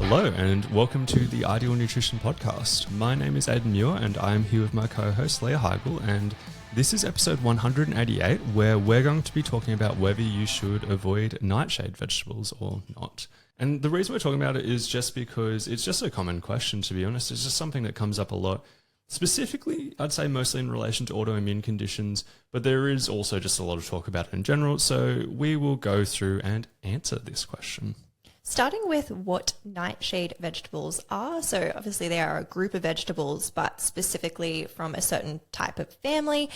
Hello and welcome to the Ideal Nutrition Podcast. My name is Aidan Muir and I am here with my co-host Leah Higl, and this is episode 188 where we're going to be talking about whether you should avoid nightshade vegetables or not. And the reason we're talking about it is just because it's just a common question, to be honest. It's just something that comes up a lot. Specifically, I'd say mostly in relation to autoimmune conditions, but there is also just a lot of talk about it in general, so we will go through and answer this question. Starting with what nightshade vegetables are. So obviously they are a group of vegetables, but specifically from a certain type of family.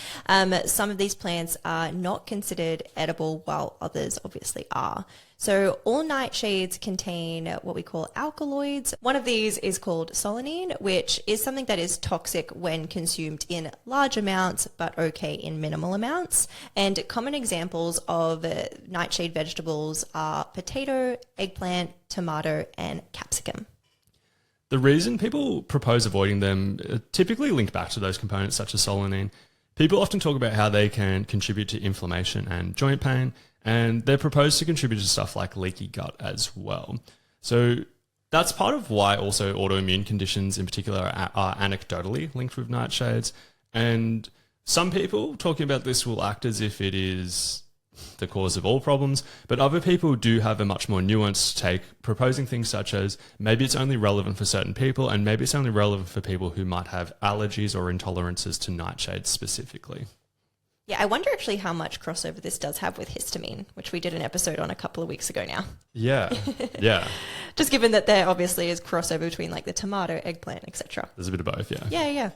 Some of these plants are not considered edible, while others obviously are. So all nightshades contain what we call alkaloids. One of these is called solanine, which is something that is toxic when consumed in large amounts, but okay in minimal amounts. And common examples of nightshade vegetables are potato, eggplant, tomato, and capsicum. The reason people propose avoiding them typically link back to those components such as solanine. People often talk about how they can contribute to inflammation and joint pain, and they're proposed to contribute to stuff like leaky gut as well. So that's part of why also autoimmune conditions in particular are anecdotally linked with nightshades. And some people talking about this will act as if it is the cause of all problems, but other people do have a much more nuanced take, proposing things such as maybe it's only relevant for certain people and maybe it's only relevant for people who might have allergies or intolerances to nightshades specifically. Yeah, I wonder actually how much crossover this does have with histamine, which we did an episode on a couple of weeks ago now. Yeah. Just given that there obviously is crossover between like the tomato, eggplant, etc. There's a bit of both, yeah.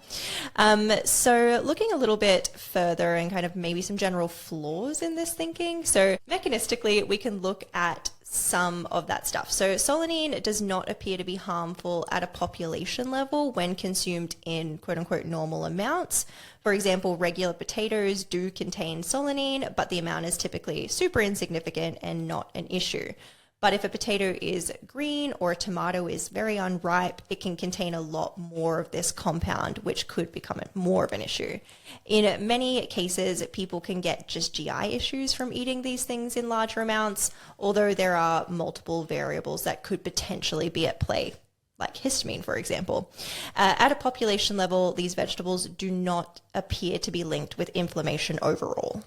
Yeah. So looking a little bit further and kind of maybe some general flaws in this thinking. So mechanistically, we can look at some of that stuff. So solanine does not appear to be harmful at a population level when consumed in quote unquote normal amounts. For example, regular potatoes do contain solanine, but the amount is typically super insignificant and not an issue. But if a potato is green or a tomato is very unripe, it can contain a lot more of this compound, which could become more of an issue. In many cases, people can get just GI issues from eating these things in larger amounts, although there are multiple variables that could potentially be at play, like histamine, for example. At a population level, these vegetables do not appear to be linked with inflammation overall.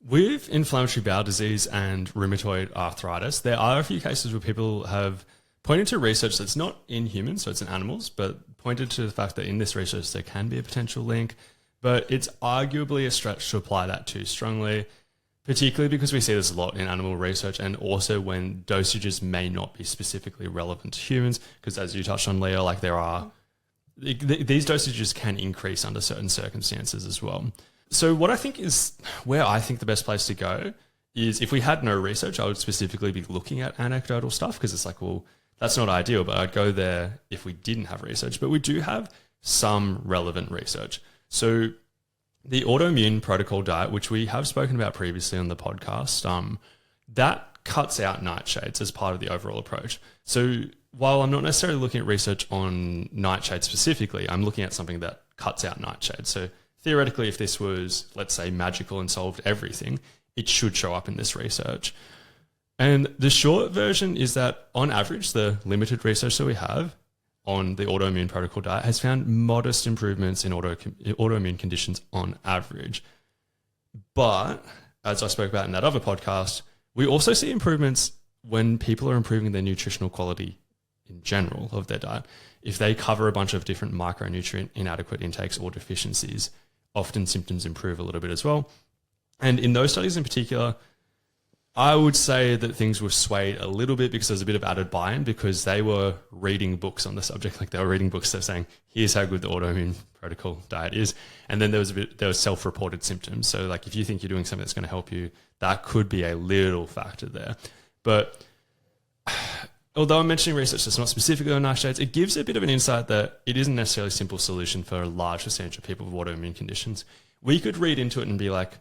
With inflammatory bowel disease and rheumatoid arthritis, there are a few cases where people have pointed to research that's not in humans, so it's in animals, but pointed to the fact that in this research there can be a potential link, but it's arguably a stretch to apply that too strongly, particularly because we see this a lot in animal research and also when dosages may not be specifically relevant to humans, because as you touched on, Leah, like these dosages can increase under certain circumstances as well. So what I think is where I think the best place to go is if we had no research, I would specifically be looking at anecdotal stuff because it's like, well, that's not ideal, but I'd go there if we didn't have research. But we do have some relevant research. So the autoimmune protocol diet, which we have spoken about previously on the podcast, that cuts out nightshades as part of the overall approach. So while I'm not necessarily looking at research on nightshades specifically, I'm looking at something that cuts out nightshades. So theoretically, if this was, let's say, magical and solved everything, it should show up in this research. And the short version is that, on average, the limited research that we have on the autoimmune protocol diet has found modest improvements in autoimmune conditions on average. But, as I spoke about in that other podcast, we also see improvements when people are improving their nutritional quality in general of their diet. If they cover a bunch of different micronutrient inadequate intakes or deficiencies, often symptoms improve a little bit as well. And in those studies in particular, I would say that things were swayed a little bit because there's a bit of added buy-in because they were reading books on the subject. Like they were reading books that were saying, here's how good the autoimmune protocol diet is. And then there was self-reported symptoms. So like if you think you're doing something that's going to help you, that could be a little factor there. But although I'm mentioning research that's not specifically on nightshades, it gives a bit of an insight that it isn't necessarily a simple solution for a large percentage of people with autoimmune conditions. We could read into it and be like,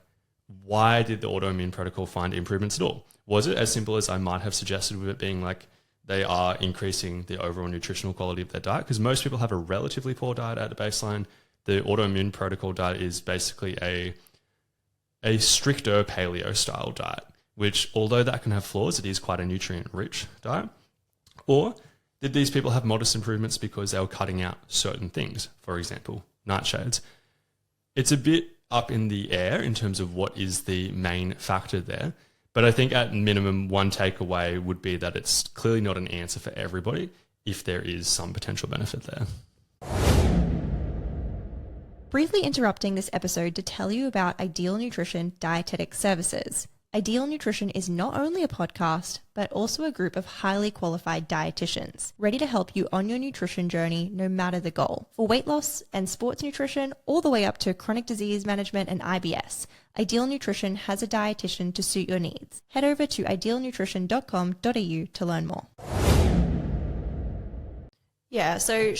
why did the autoimmune protocol find improvements at all? Was it as simple as I might have suggested with it being like they are increasing the overall nutritional quality of their diet? Because most people have a relatively poor diet at the baseline. The autoimmune protocol diet is basically a stricter paleo style diet, which although that can have flaws, it is quite a nutrient rich diet. Or Did these people have modest improvements because they were cutting out certain things? For example, nightshades. It's a bit up in the air in terms of what is the main factor there. But I think at minimum, one takeaway would be that it's clearly not an answer for everybody if there is some potential benefit there. Briefly interrupting this episode to tell you about Ideal Nutrition Dietetic Services. Ideal Nutrition is not only a podcast, but also a group of highly qualified dietitians, ready to help you on your nutrition journey no matter the goal. For weight loss and sports nutrition, all the way up to chronic disease management and IBS, Ideal Nutrition has a dietitian to suit your needs. Head over to idealnutrition.com.au to learn more. Yeah, so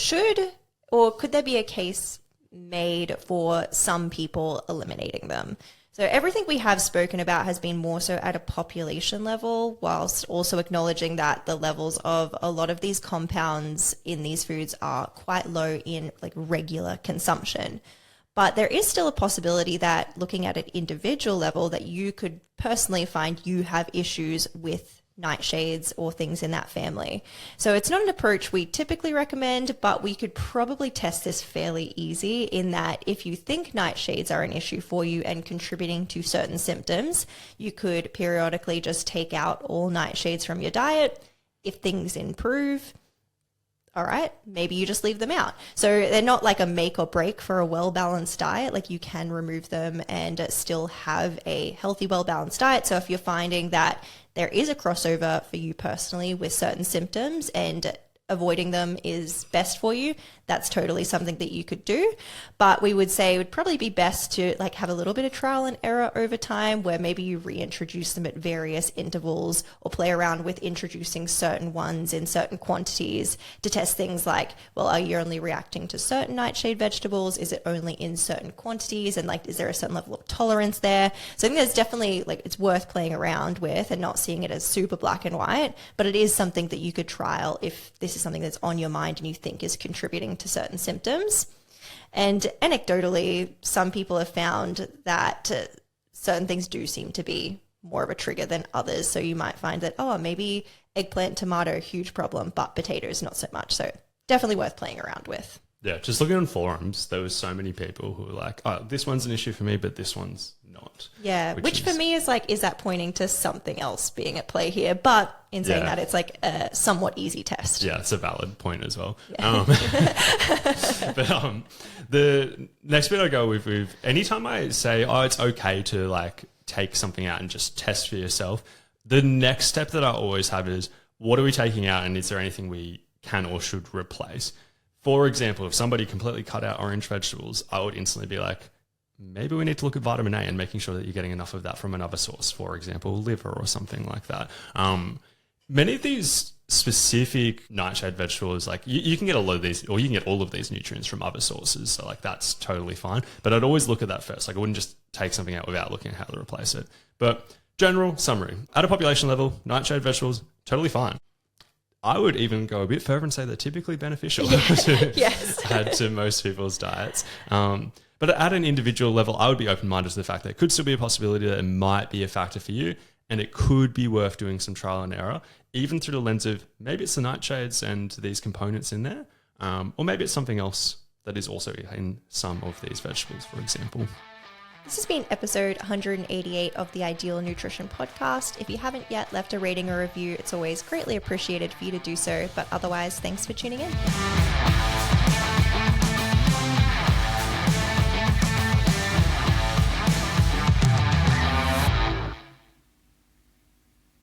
could there be a case made for some people eliminating them? So everything we have spoken about has been more so at a population level, whilst also acknowledging that the levels of a lot of these compounds in these foods are quite low in like regular consumption. But there is still a possibility that looking at an individual level that you could personally find you have issues with nightshades or things in that family. So it's not an approach we typically recommend, but we could probably test this fairly easy in that if you think nightshades are an issue for you and contributing to certain symptoms, you could periodically just take out all nightshades from your diet. If things improve, all right, maybe you just leave them out. So they're not like a make or break for a well-balanced diet. Like you can remove them and still have a healthy, well-balanced diet. So if you're finding that there is a crossover for you personally with certain symptoms and avoiding them is best for you, that's totally something that you could do. But we would say it would probably be best to like have a little bit of trial and error over time where maybe you reintroduce them at various intervals or play around with introducing certain ones in certain quantities to test things like, well, are you only reacting to certain nightshade vegetables? Is it only in certain quantities? And like, is there a certain level of tolerance there? So I think there's definitely like, it's worth playing around with and not seeing it as super black and white, but it is something that you could trial if this is something that's on your mind and you think is contributing to certain symptoms. And anecdotally, some people have found that certain things do seem to be more of a trigger than others. So you might find that, oh, maybe eggplant, tomato, huge problem, but potatoes, not so much. So definitely worth playing around with. Yeah, just looking on forums, there was so many people who were like, oh, this one's an issue for me, but this one's not. Yeah, which for me is like, is that pointing to something else being at play here? But in saying that, it's like a somewhat easy test. Yeah, it's a valid point as well. Yeah. But the next bit I go with anytime I say, oh, it's okay to like take something out and just test for yourself, the next step that I always have is, what are we taking out and is there anything we can or should replace? For example, if somebody completely cut out orange vegetables, I would instantly be like, maybe we need to look at vitamin A and making sure that you're getting enough of that from another source, for example, liver or something like that. Many of these specific nightshade vegetables, like you can get a lot of these, or you can get all of these nutrients from other sources. So like that's totally fine. But I'd always look at that first. Like I wouldn't just take something out without looking at how to replace it. But general summary, at a population level, nightshade vegetables, totally fine. I would even go a bit further and say they're typically beneficial to add to most people's diets. But at an individual level, I would be open-minded to the fact that it could still be a possibility that it might be a factor for you, and it could be worth doing some trial and error, even through the lens of maybe it's the nightshades and these components in there, or maybe it's something else that is also in some of these vegetables, for example. This has been episode 188 of the Ideal Nutrition Podcast. If you haven't yet left a rating or review, it's always greatly appreciated for you to do so. But otherwise, thanks for tuning in.